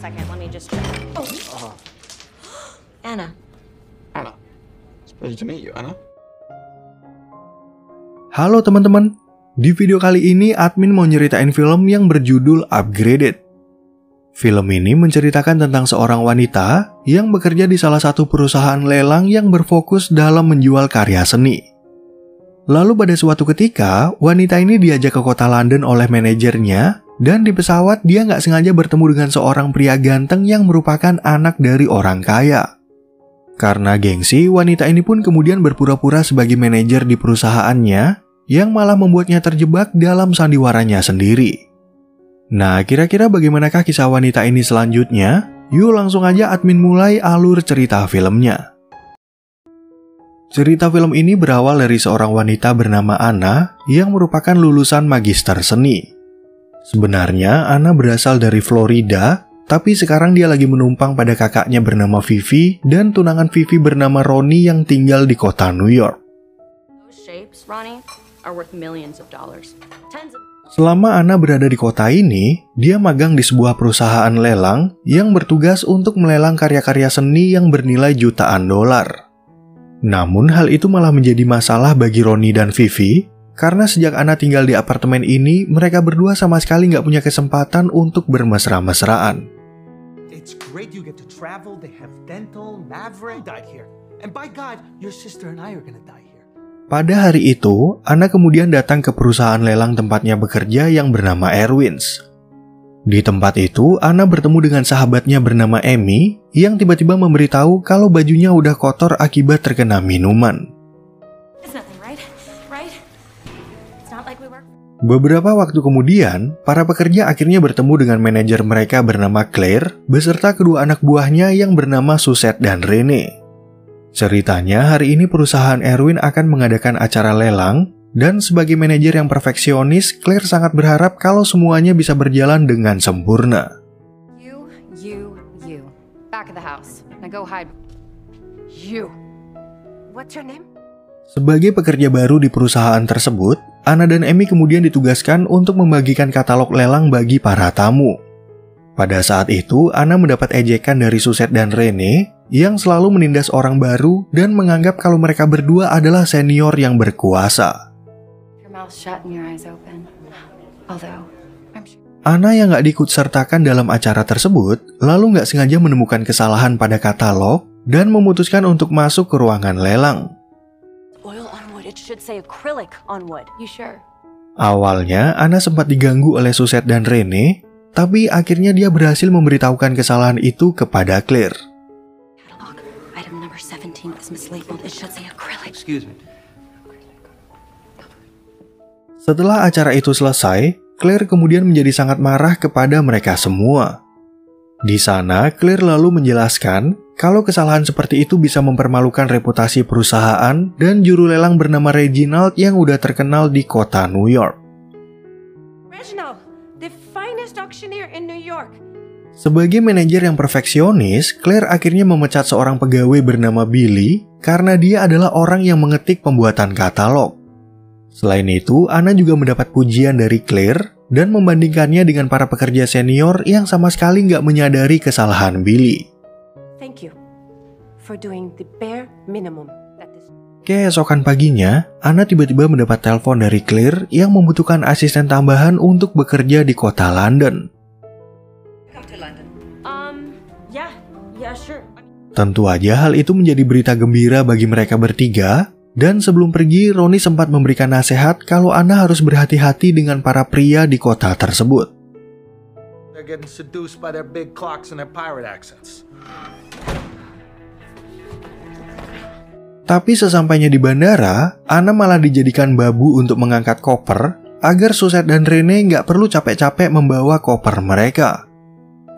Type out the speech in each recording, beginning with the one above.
Second, let me just check. Oh. Anna. Anna. It's a pleasure to meet you, Anna. Halo teman-teman. Di video kali ini admin mau nyeritain film yang berjudul Upgraded. Film ini menceritakan tentang seorang wanita yang bekerja di salah satu perusahaan lelang yang berfokus dalam menjual karya seni. Lalu pada suatu ketika, wanita ini diajak ke kota London oleh manajernya, dan di pesawat dia nggak sengaja bertemu dengan seorang pria ganteng yang merupakan anak dari orang kaya. Karena gengsi, wanita ini pun kemudian berpura-pura sebagai manajer di perusahaannya, yang malah membuatnya terjebak dalam sandiwaranya sendiri. Nah, kira-kira bagaimanakah kisah wanita ini selanjutnya? Yuk langsung aja admin mulai alur cerita filmnya. Cerita film ini berawal dari seorang wanita bernama Anna yang merupakan lulusan magister seni. Sebenarnya Anna berasal dari Florida, tapi sekarang dia lagi menumpang pada kakaknya bernama Vivi dan tunangan Vivi bernama Ronnie yang tinggal di kota New York. Those shapes, Ronnie, are worth millions of dollars. Selama Anna berada di kota ini, dia magang di sebuah perusahaan lelang yang bertugas untuk melelang karya-karya seni yang bernilai jutaan dolar. Namun hal itu malah menjadi masalah bagi Ronnie dan Vivi, karena sejak Anna tinggal di apartemen ini, mereka berdua sama sekali nggak punya kesempatan untuk bermesra-mesraan. It's great you get to travel. They have dental, Maverick died here. And by God, your sister and I are gonna die here. Pada hari itu, Anna kemudian datang ke perusahaan lelang tempatnya bekerja yang bernama Erwins. Di tempat itu, Anna bertemu dengan sahabatnya bernama Amy yang tiba-tiba memberitahu kalau bajunya udah kotor akibat terkena minuman. Beberapa waktu kemudian, para pekerja akhirnya bertemu dengan manajer mereka bernama Claire beserta kedua anak buahnya yang bernama Suzette dan Rene. Ceritanya, hari ini perusahaan Erwin akan mengadakan acara lelang, dan sebagai manajer yang perfeksionis, Claire sangat berharap kalau semuanya bisa berjalan dengan sempurna. You. Back of the house. Now go hide. You. What's your name? Sebagai pekerja baru di perusahaan tersebut, Anna dan Amy kemudian ditugaskan untuk membagikan katalog lelang bagi para tamu. Pada saat itu, Anna mendapat ejekan dari Suzette dan Rene yang selalu menindas orang baru dan menganggap kalau mereka berdua adalah senior yang berkuasa. Anna yang nggak diikutsertakan dalam acara tersebut, lalu nggak sengaja menemukan kesalahan pada katalog dan memutuskan untuk masuk ke ruangan lelang. Awalnya, Anna sempat diganggu oleh Suzette dan Rene, tapi akhirnya dia berhasil memberitahukan kesalahan itu kepada Claire. Setelah acara itu selesai, Claire kemudian menjadi sangat marah kepada mereka semua. Di sana, Claire lalu menjelaskan kalau kesalahan seperti itu bisa mempermalukan reputasi perusahaan dan juru lelang bernama Reginald yang udah terkenal di kota New York. Reginald, the finest auctioneer in New York. Sebagai manajer yang perfeksionis, Claire akhirnya memecat seorang pegawai bernama Billy karena dia adalah orang yang mengetik pembuatan katalog. Selain itu, Anna juga mendapat pujian dari Claire dan membandingkannya dengan para pekerja senior yang sama sekali nggak menyadari kesalahan Billy. Thank you for doing the bare minimum. Keesokan paginya, Anna tiba-tiba mendapat telepon dari Claire yang membutuhkan asisten tambahan untuk bekerja di kota London. Yeah, sure. Tentu aja hal itu menjadi berita gembira bagi mereka bertiga, dan sebelum pergi, Ronnie sempat memberikan nasihat kalau Anna harus berhati-hati dengan para pria di kota tersebut. They're getting seduced by their big clocks and their pirate accents. Tapi sesampainya di bandara, Anna malah dijadikan babu untuk mengangkat koper agar Suzette dan Rene nggak perlu capek-capek membawa koper mereka.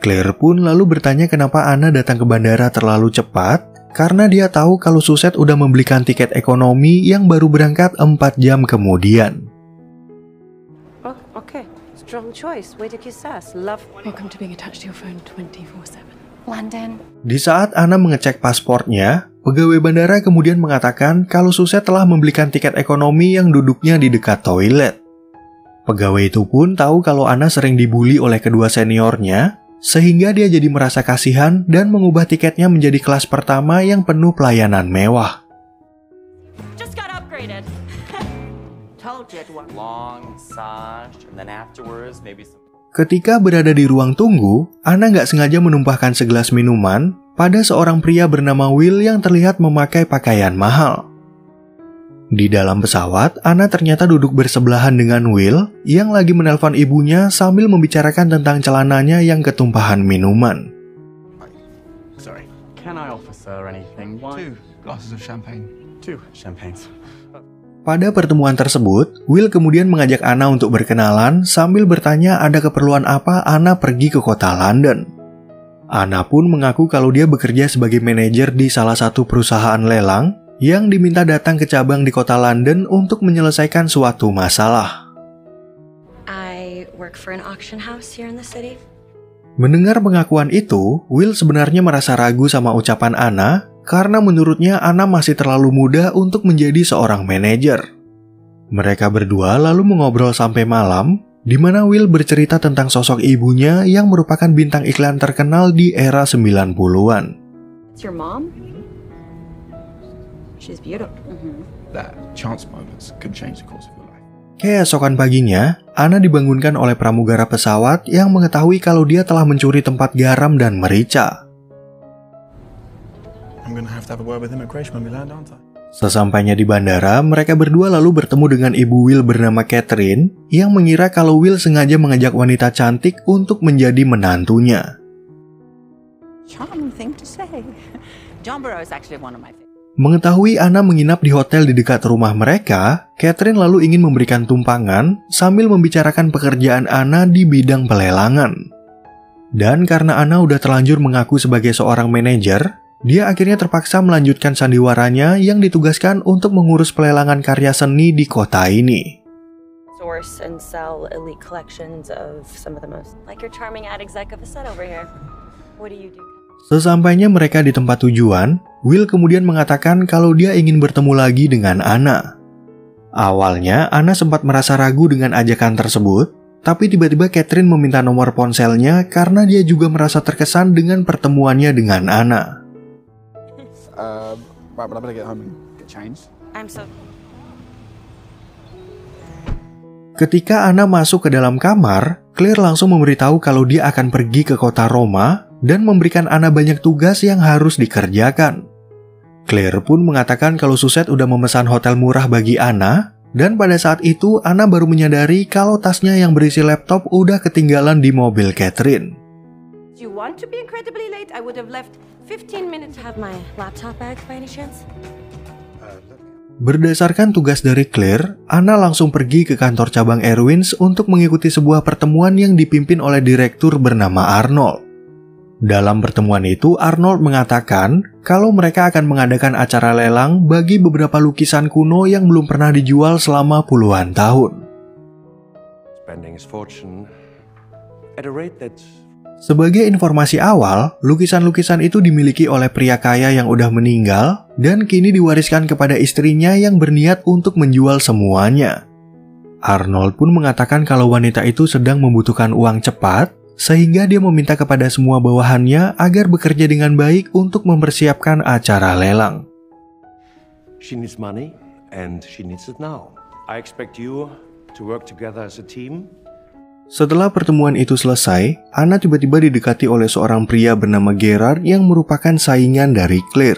Claire pun lalu bertanya kenapa Anna datang ke bandara terlalu cepat, karena dia tahu kalau Suzette udah membelikan tiket ekonomi yang baru berangkat 4 jam kemudian. Oh, okay. Strong choice. Way to kiss ass. Love. Welcome to being attached to your phone 24/7. London. Di saat Anna mengecek paspornya, pegawai bandara kemudian mengatakan kalau Suzette telah membelikan tiket ekonomi yang duduknya di dekat toilet. Pegawai itu pun tahu kalau Anna sering dibully oleh kedua seniornya, sehingga dia jadi merasa kasihan dan mengubah tiketnya menjadi kelas pertama yang penuh pelayanan mewah. Just got upgraded. Told you it was. Long massage, and then afterwards, maybe some... Ketika berada di ruang tunggu, Anna nggak sengaja menumpahkan segelas minuman pada seorang pria bernama Will yang terlihat memakai pakaian mahal. Di dalam pesawat, Anna ternyata duduk bersebelahan dengan Will yang lagi menelpon ibunya sambil membicarakan tentang celananya yang ketumpahan minuman. Sorry. Can I offer sir anything? 2 glasses of champagne. 2 champagnes. Pada pertemuan tersebut, Will kemudian mengajak Anna untuk berkenalan sambil bertanya ada keperluan apa Anna pergi ke kota London. Anna pun mengaku kalau dia bekerja sebagai manajer di salah satu perusahaan lelang yang diminta datang ke cabang di kota London untuk menyelesaikan suatu masalah. I work for an auction house here in the city. Mendengar pengakuan itu, Will sebenarnya merasa ragu sama ucapan Anna karena menurutnya Anna masih terlalu muda untuk menjadi seorang manajer. Mereka berdua lalu mengobrol sampai malam, di mana Will bercerita tentang sosok ibunya yang merupakan bintang iklan terkenal di era 90-an. It's your mom? She's beautiful. That chance moments could change the course of your life. Keesokan paginya, Anna dibangunkan oleh pramugara pesawat yang mengetahui kalau dia telah mencuri tempat garam dan merica. I'm gonna have a word with immigration when we land, aren't I? Sesampainya di bandara, mereka berdua lalu bertemu dengan ibu Will bernama Catherine yang mengira kalau Will sengaja mengajak wanita cantik untuk menjadi menantunya. Charming thing to say. John Burrow is actually one of my favorites. Mengetahui Anna menginap di hotel di dekat rumah mereka, Catherine lalu ingin memberikan tumpangan sambil membicarakan pekerjaan Anna di bidang pelelangan. Dan karena Anna udah terlanjur mengaku sebagai seorang manajer, dia akhirnya terpaksa melanjutkan sandiwaranya yang ditugaskan untuk mengurus pelelangan karya seni di kota ini. Source and sell elite collections of some of the most, like your charming ad exec of a set over here. What do you do? Sesampainya mereka di tempat tujuan, Will kemudian mengatakan kalau dia ingin bertemu lagi dengan Anna. Awalnya, Anna sempat merasa ragu dengan ajakan tersebut, tapi tiba-tiba Catherine meminta nomor ponselnya karena dia juga merasa terkesan dengan pertemuannya dengan Anna. Right, but I better get home and get changed. I'm so... Ketika Anna masuk ke dalam kamar, Claire langsung memberitahu kalau dia akan pergi ke kota Roma dan memberikan Anna banyak tugas yang harus dikerjakan. Claire pun mengatakan kalau Suzette udah memesan hotel murah bagi Anna, dan pada saat itu Anna baru menyadari kalau tasnya yang berisi laptop udah ketinggalan di mobil Catherine. Do you want to be incredibly late? I would have left 15 minutes. Have my laptop bag by any chance? Berdasarkan tugas dari Claire, Anna langsung pergi ke kantor cabang Airwings untuk mengikuti sebuah pertemuan yang dipimpin oleh direktur bernama Arnold. Dalam pertemuan itu, Arnold mengatakan kalau mereka akan mengadakan acara lelang bagi beberapa lukisan kuno yang belum pernah dijual selama puluhan tahun. Spending his fortune at a rate that's... Sebagai informasi awal, lukisan-lukisan itu dimiliki oleh pria kaya yang udah meninggal dan kini diwariskan kepada istrinya yang berniat untuk menjual semuanya. Arnold pun mengatakan kalau wanita itu sedang membutuhkan uang cepat, sehingga dia meminta kepada semua bawahannya agar bekerja dengan baik untuk mempersiapkan acara lelang. She needs money, and she needs it now. I expect you to work together as a team. Setelah pertemuan itu selesai, Anna tiba-tiba didekati oleh seorang pria bernama Gerard yang merupakan saingan dari Claire.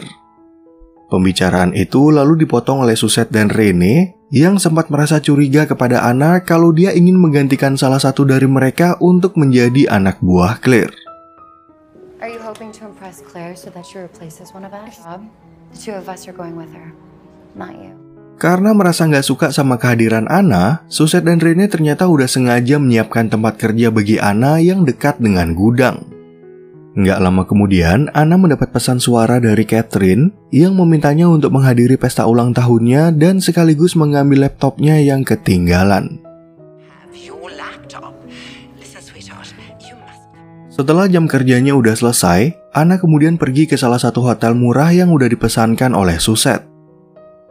Pembicaraan itu lalu dipotong oleh Suzette dan Rene yang sempat merasa curiga kepada Anna kalau dia ingin menggantikan salah satu dari mereka untuk menjadi anak buah Claire. Are you hoping to impress Claire so that she replaces one of us? The two of us are going with her, not you. Karena merasa nggak suka sama kehadiran Anna, Suzette dan Rene ternyata udah sengaja menyiapkan tempat kerja bagi Anna yang dekat dengan gudang. Nggak lama kemudian, Anna mendapat pesan suara dari Catherine yang memintanya untuk menghadiri pesta ulang tahunnya dan sekaligus mengambil laptopnya yang ketinggalan. Have your laptop. Listen, sweetheart, you must... Setelah jam kerjanya udah selesai, Anna kemudian pergi ke salah satu hotel murah yang udah dipesankan oleh Suzette.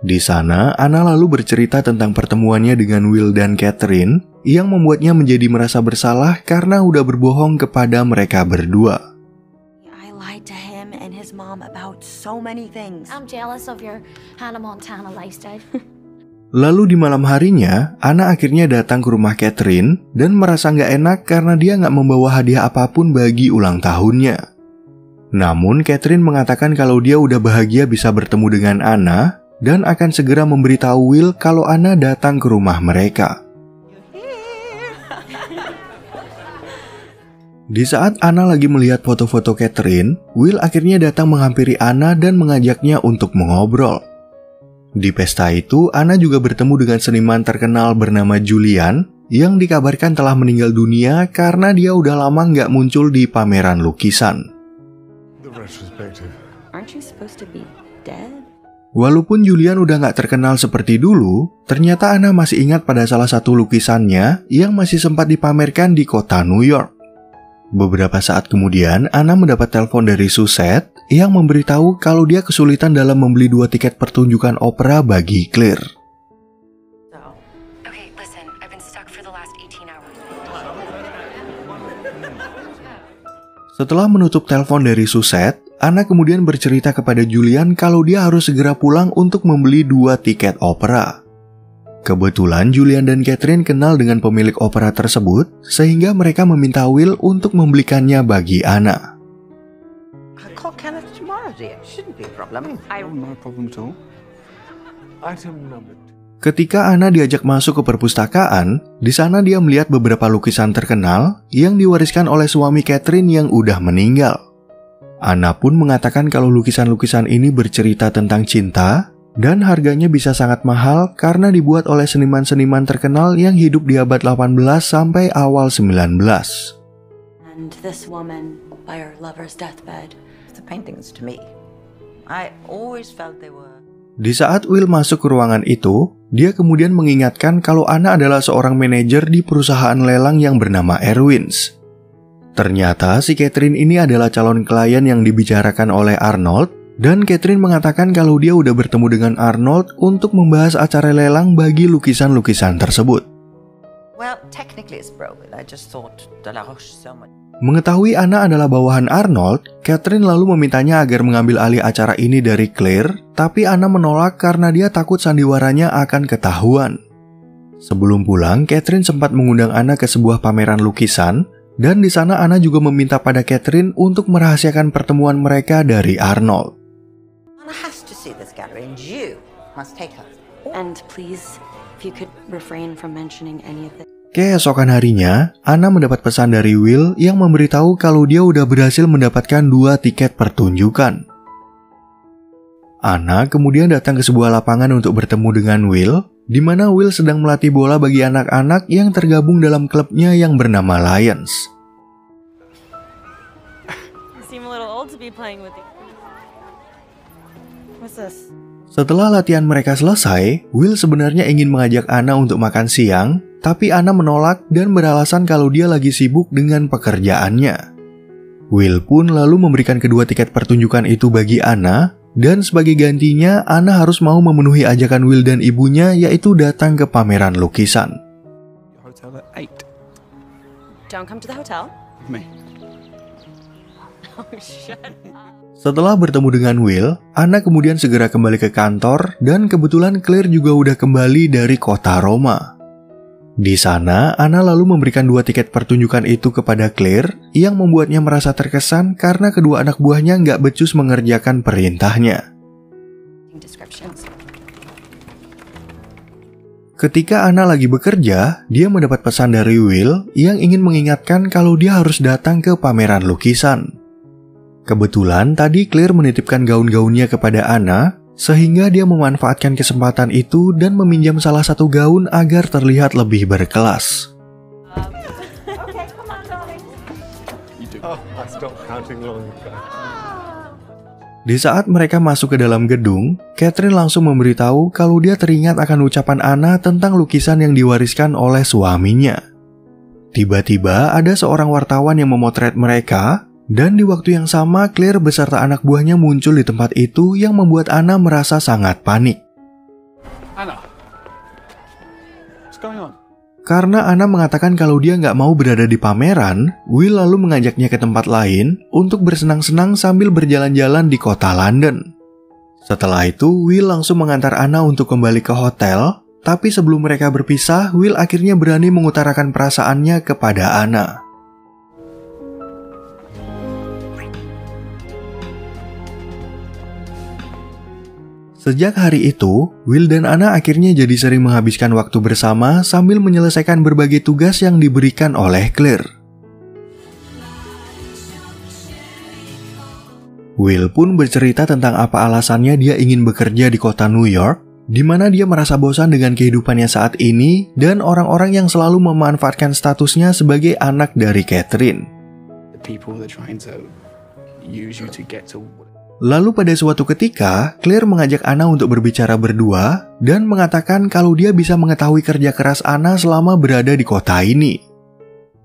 Di sana, Anna lalu bercerita tentang pertemuannya dengan Will dan Catherine yang membuatnya menjadi merasa bersalah karena udah berbohong kepada mereka berdua. I lied to him and his mom about so many things. I'm jealous of your Hannah Montana lifestyle. Lalu di malam harinya, Anna akhirnya datang ke rumah Catherine dan merasa nggak enak karena dia nggak membawa hadiah apapun bagi ulang tahunnya. Namun Catherine mengatakan kalau dia udah bahagia bisa bertemu dengan Anna dan akan segera memberitahu Will kalau Anna datang ke rumah mereka. Di saat Anna lagi melihat foto-foto Catherine, Will akhirnya datang menghampiri Anna dan mengajaknya untuk mengobrol. Di pesta itu, Anna juga bertemu dengan seniman terkenal bernama Julian yang dikabarkan telah meninggal dunia karena dia udah lama nggak muncul di pameran lukisan. Aren't you supposed to be dead? Walaupun Julian udah nggak terkenal seperti dulu, ternyata Anna masih ingat pada salah satu lukisannya yang masih sempat dipamerkan di kota New York. Beberapa saat kemudian, Anna mendapat telepon dari Suzette yang memberitahu kalau dia kesulitan dalam membeli 2 tiket pertunjukan opera bagi Claire. Okay, listen, I've been stuck for the last 18 hours. Setelah menutup telepon dari Suzette, Anna kemudian bercerita kepada Julian kalau dia harus segera pulang untuk membeli 2 tiket opera. Kebetulan Julian dan Catherine kenal dengan pemilik opera tersebut, sehingga mereka meminta Will untuk membelikannya bagi Anna. I'll call Kenneth tomorrow, dear. Shouldn't be a problem. No problem at all. Item number 2. Ketika Anna diajak masuk ke perpustakaan, di sana dia melihat beberapa lukisan terkenal yang diwariskan oleh suami Catherine yang udah meninggal. Anna pun mengatakan kalau lukisan-lukisan ini bercerita tentang cinta, dan harganya bisa sangat mahal karena dibuat oleh seniman-seniman terkenal yang hidup di abad 18 sampai awal 19. And this woman by her lover's deathbed. The paintings to me, I always felt they were. Di saat Will masuk ke ruangan itu, dia kemudian mengingatkan kalau Anna adalah seorang manajer di perusahaan lelang yang bernama Erwins. Ternyata si Catherine ini adalah calon klien yang dibicarakan oleh Arnold, dan Catherine mengatakan kalau dia udah bertemu dengan Arnold untuk membahas acara lelang bagi lukisan-lukisan tersebut. Well, technically it's broken. I just thought De La Roche so much. Mengetahui Anna adalah bawahan Arnold, Catherine lalu memintanya agar mengambil alih acara ini dari Claire, tapi Anna menolak karena dia takut sandiwaranya akan ketahuan. Sebelum pulang, Catherine sempat mengundang Anna ke sebuah pameran lukisan, dan di sana Anna juga meminta pada Catherine untuk merahasiakan pertemuan mereka dari Arnold. Anna has to see this gallery and you must take her. And please, if you could refrain from mentioning any of this. Keesokan harinya, Anna mendapat pesan dari Will yang memberitahu kalau dia udah berhasil mendapatkan 2 tiket pertunjukan. Anna kemudian datang ke sebuah lapangan untuk bertemu dengan Will, di mana Will sedang melatih bola bagi anak-anak yang tergabung dalam klubnya yang bernama Lions. You seem a little old to be playing with you. What's this? Setelah latihan mereka selesai, Will sebenarnya ingin mengajak Anna untuk makan siang, tapi Anna menolak dan beralasan kalau dia lagi sibuk dengan pekerjaannya. Will pun lalu memberikan kedua tiket pertunjukan itu bagi Anna, dan sebagai gantinya Anna harus mau memenuhi ajakan Will dan ibunya, yaitu datang ke pameran lukisan. Hotel at 8. Don't come to the hotel. Me. Oh, shut up. Setelah bertemu dengan Will, Anna kemudian segera kembali ke kantor, dan kebetulan Claire juga udah kembali dari kota Roma. Di sana, Anna lalu memberikan 2 tiket pertunjukan itu kepada Claire, yang membuatnya merasa terkesan karena kedua anak buahnya nggak becus mengerjakan perintahnya. Ketika Anna lagi bekerja, dia mendapat pesan dari Will yang ingin mengingatkan kalau dia harus datang ke pameran lukisan. Kebetulan tadi Claire menitipkan gaun-gaunnya kepada Anna, sehingga dia memanfaatkan kesempatan itu dan meminjam salah satu gaun agar terlihat lebih berkelas. Di saat mereka masuk ke dalam gedung, Catherine langsung memberitahu kalau dia teringat akan ucapan Anna tentang lukisan yang diwariskan oleh suaminya. Tiba-tiba ada seorang wartawan yang memotret mereka, dan di waktu yang sama Claire beserta anak buahnya muncul di tempat itu yang membuat Anna merasa sangat panik. What's going on? Karena Anna mengatakan kalau dia nggak mau berada di pameran, Will lalu mengajaknya ke tempat lain untuk bersenang-senang sambil berjalan-jalan di kota London. Setelah itu, Will langsung mengantar Anna untuk kembali ke hotel, tapi sebelum mereka berpisah, Will akhirnya berani mengutarakan perasaannya kepada Anna. Sejak hari itu, Will dan Anna akhirnya jadi sering menghabiskan waktu bersama sambil menyelesaikan berbagai tugas yang diberikan oleh Claire. Will pun bercerita tentang apa alasannya dia ingin bekerja di kota New York, di mana dia merasa bosan dengan kehidupannya saat ini dan orang-orang yang selalu memanfaatkan statusnya sebagai anak dari Catherine. The people that are trying to use you to get to. Lalu pada suatu ketika, Claire mengajak Anna untuk berbicara berdua dan mengatakan kalau dia bisa mengetahui kerja keras Anna selama berada di kota ini.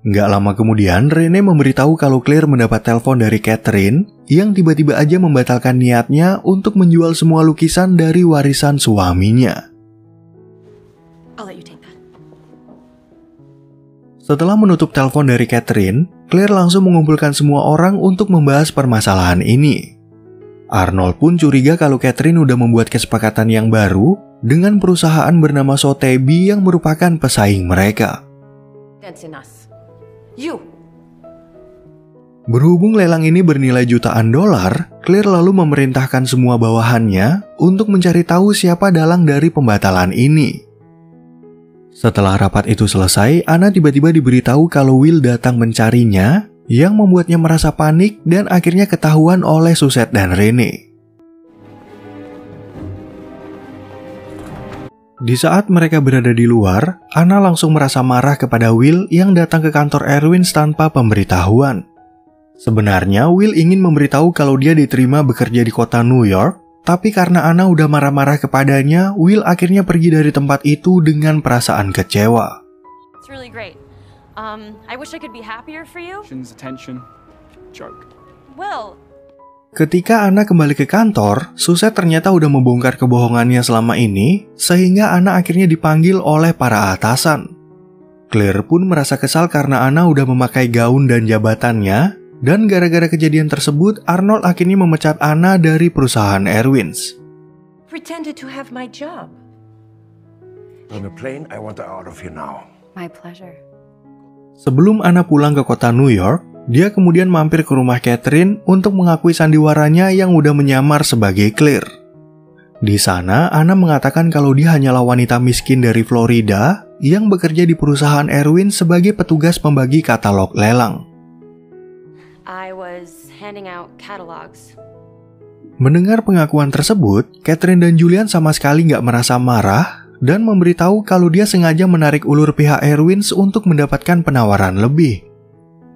Nggak lama kemudian, Rene memberitahu kalau Claire mendapat telepon dari Catherine yang tiba-tiba aja membatalkan niatnya untuk menjual semua lukisan dari warisan suaminya. I'll let you take that. Setelah menutup telepon dari Catherine, Claire langsung mengumpulkan semua orang untuk membahas permasalahan ini. Arnold pun curiga kalau Catherine udah membuat kesepakatan yang baru dengan perusahaan bernama Sotheby yang merupakan pesaing mereka. That's in us. You. Berhubung lelang ini bernilai jutaan dolar, Claire lalu memerintahkan semua bawahannya untuk mencari tahu siapa dalang dari pembatalan ini. Setelah rapat itu selesai, Anna tiba-tiba diberitahu kalau Will datang mencarinya, yang membuatnya merasa panik dan akhirnya ketahuan oleh Suzette dan Rene. Di saat mereka berada di luar, Anna langsung merasa marah kepada Will yang datang ke kantor Erwins tanpa pemberitahuan. Sebenarnya Will ingin memberitahu kalau dia diterima bekerja di kota New York, tapi karena Anna udah marah-marah kepadanya, Will akhirnya pergi dari tempat itu dengan perasaan kecewa. It's really great. I wish I could be happier for you. Attention. Joke. Will. Ketika Anna kembali ke kantor, Suzette ternyata udah membongkar kebohongannya selama ini, sehingga Anna akhirnya dipanggil oleh para atasan. Claire pun merasa kesal karena Anna udah memakai gaun dan jabatannya, dan gara-gara kejadian tersebut, Arnold akhirnya memecat Anna dari perusahaan Erwins. Pretended to have my job. On the plane, I want her out of here now. My pleasure. Sebelum Anna pulang ke kota New York, dia kemudian mampir ke rumah Catherine untuk mengakui sandiwaranya yang udah menyamar sebagai Claire. Di sana, Anna mengatakan kalau dia hanyalah wanita miskin dari Florida yang bekerja di perusahaan Erwin sebagai petugas pembagi katalog lelang. I was handing out catalogs. Mendengar pengakuan tersebut, Catherine dan Julian sama sekali nggak merasa marah dan memberitahu kalau dia sengaja menarik ulur pihak Erwins untuk mendapatkan penawaran lebih.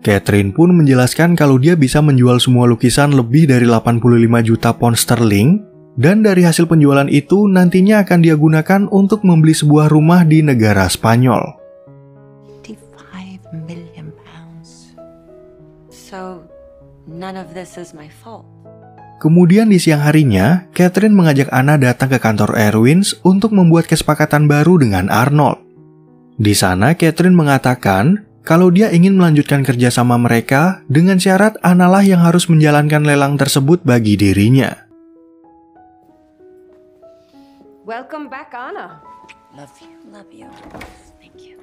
Catherine pun menjelaskan kalau dia bisa menjual semua lukisan lebih dari 85 juta pound sterling, dan dari hasil penjualan itu nantinya akan dia gunakan untuk membeli sebuah rumah di negara Spanyol. 55 million pounds. So, none of this is my fault. Kemudian di siang harinya, Catherine mengajak Anna datang ke kantor Erwins untuk membuat kesepakatan baru dengan Arnold. Di sana, Catherine mengatakan kalau dia ingin melanjutkan kerjasama mereka dengan syarat Anna lah yang harus menjalankan lelang tersebut bagi dirinya. Welcome back, Anna. Love you. Love you. Thank you.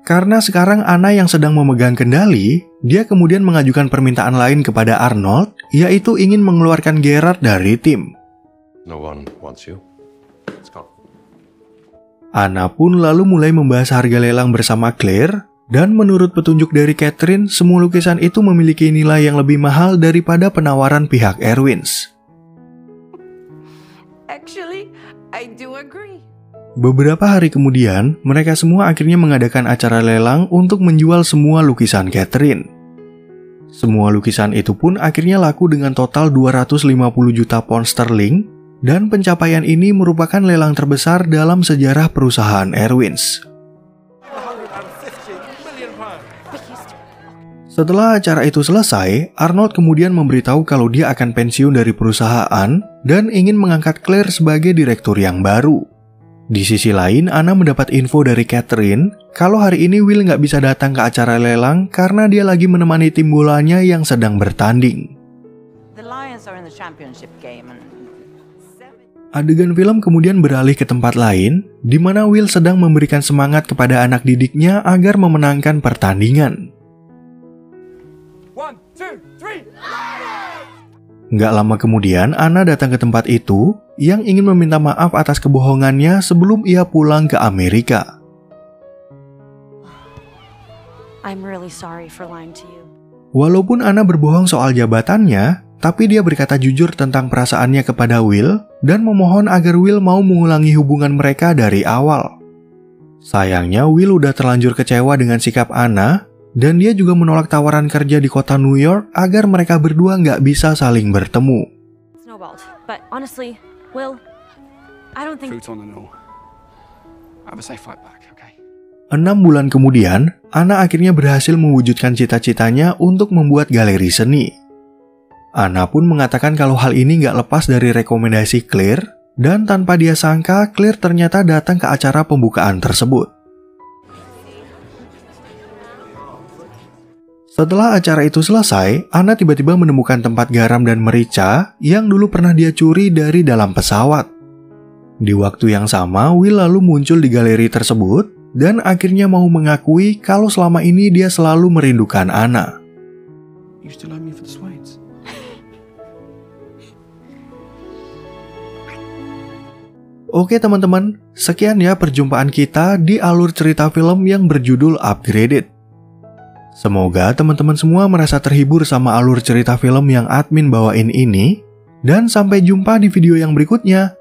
Karena sekarang Anna yang sedang memegang kendali, dia kemudian mengajukan permintaan lain kepada Arnold, yaitu ingin mengeluarkan Gerard dari tim. No one wants you. Let's go. Anna pun lalu mulai membahas harga lelang bersama Claire, dan menurut petunjuk dari Catherine, semua lukisan itu memiliki nilai yang lebih mahal daripada penawaran pihak Erwins. Actually, I do agree. Beberapa hari kemudian, mereka semua akhirnya mengadakan acara lelang untuk menjual semua lukisan Catherine. Semua lukisan itu pun akhirnya laku dengan total 250 juta pound sterling, dan pencapaian ini merupakan lelang terbesar dalam sejarah perusahaan Erwins. Setelah acara itu selesai, Arnold kemudian memberitahu kalau dia akan pensiun dari perusahaan dan ingin mengangkat Claire sebagai direktur yang baru. Di sisi lain, Anna mendapat info dari Catherine kalau hari ini Will nggak bisa datang ke acara lelang karena dia lagi menemani tim bolanya yang sedang bertanding. The Lions are in the championship game and... Adegan film kemudian beralih ke tempat lain, di mana Will sedang memberikan semangat kepada anak didiknya agar memenangkan pertandingan. 1, 2, 3. Nggak lama kemudian, Anna datang ke tempat itu yang ingin meminta maaf atas kebohongannya sebelum ia pulang ke Amerika. I'm really sorry for lying to you. Walaupun Anna berbohong soal jabatannya, tapi dia berkata jujur tentang perasaannya kepada Will dan memohon agar Will mau mengulangi hubungan mereka dari awal. Sayangnya Will udah terlanjur kecewa dengan sikap Anna dan dia juga menolak tawaran kerja di kota New York agar mereka berdua nggak bisa saling bertemu. Snowballed. But honestly, Will, I don't think... Fruit on and all. I would say fight back, okay? 6 bulan kemudian, Anna akhirnya berhasil mewujudkan cita-citanya untuk membuat galeri seni. Anna pun mengatakan kalau hal ini nggak lepas dari rekomendasi Claire, dan tanpa dia sangka, Claire ternyata datang ke acara pembukaan tersebut. Setelah acara itu selesai, Anna tiba-tiba menemukan tempat garam dan merica yang dulu pernah dia curi dari dalam pesawat. Di waktu yang sama, Will lalu muncul di galeri tersebut dan akhirnya mau mengakui kalau selama ini dia selalu merindukan Anna. You still owe me for the sweets. Oke teman-teman, sekian ya perjumpaan kita di alur cerita film yang berjudul Upgraded. Semoga teman-teman semua merasa terhibur sama alur cerita film yang admin bawain ini. Dan sampai jumpa di video yang berikutnya.